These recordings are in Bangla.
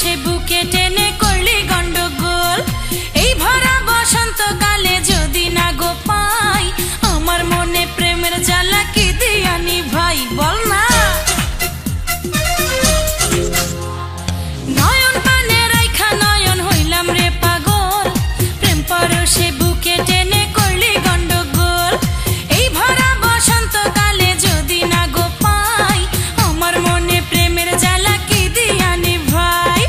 সে বুকে টেনে করলি গন্ডগোল। এই ভরা বসন্তকালে যদি না গো পাই, আমার মনে প্রেমের জ্বালা কি দিয়ানি ভাই বল না। নয়ন পানে রাইখা নয়ন হইলাম রে পাগল, প্রেম পরশে বুকে টেনে করলি গন্ডগোল। এই ভরা বসন্তকালে যদি না গো পাই, আমার মনে প্রেমের জ্বালা কি দিয়ানি ভাই।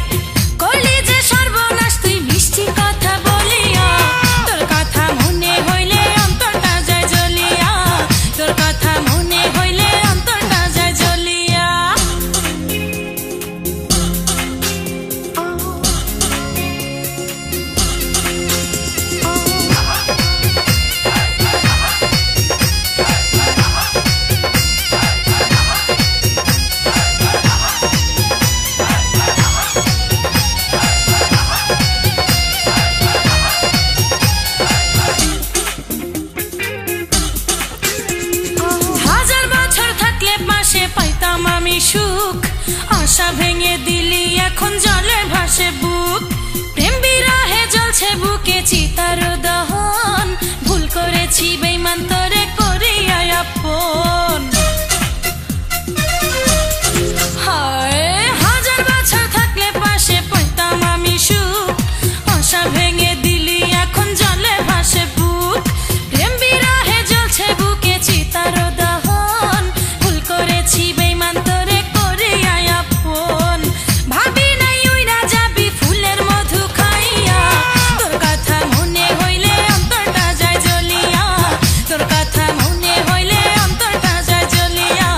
করলি যে সর্বনাশ তুই মিষ্টি কথা বলিয়া, তোর কথা মনে হইলে অন্তরটা যায় জ্বলিয়া, তোর কথা মনে হইলে অন্তরটা যায় জ্বলিয়া। হাজার বছর থাকলে পাশে পাইতাম আমি সুখ, আশা ভেঙে দিলি এখন জলে ভাসে বুক। প্রেম বিরহে জ্বলছে বুকে চিতার দহন, ভুল করেছি বেঈমান তোরে করিয়া আপন। হায় হাজার বছর থাকলে পাশে পাইতাম আমি সুখ, আশা ভেঙে দিলি এখন জলে ভাসে বুক। প্রেম বিরহে জ্বলছে বুকে চিতার দহন, ভুল করেছি বেঈমান তোরে করিয়া আপন। ভাবি নাই উইরা যাবি ফুলের মধু খাইয়া, তোর কথা মনে হইলে অন্তরটা যায় জ্বলিয়া, তোর কথা মনে হইলে অন্তরটা যায় জ্বলিয়া।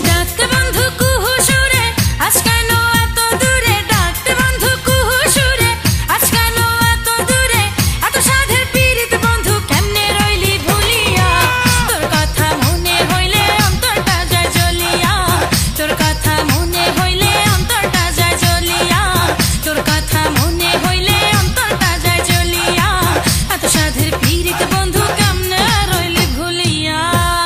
ডাকতে বন্ধু কুহু সুরে, আজ কেন এত দূরে? ডাকতে বন্ধু কুহু সুরে, আজ কেন এত দূরে? এত সাধের পীড়িত বন্ধু কেমনে রইলি ভুলিয়া, তোর কথা মনে হইলে অন্তরটা যায় জ্বলিয়া, তোর কথা মনে হইলে অন্তরটা যায় জ্বলিয়া, তোর কথা মনে হইলে অন্তরটা যায় জ্বলিয়া। এত সাধের পীড়িত বন্ধু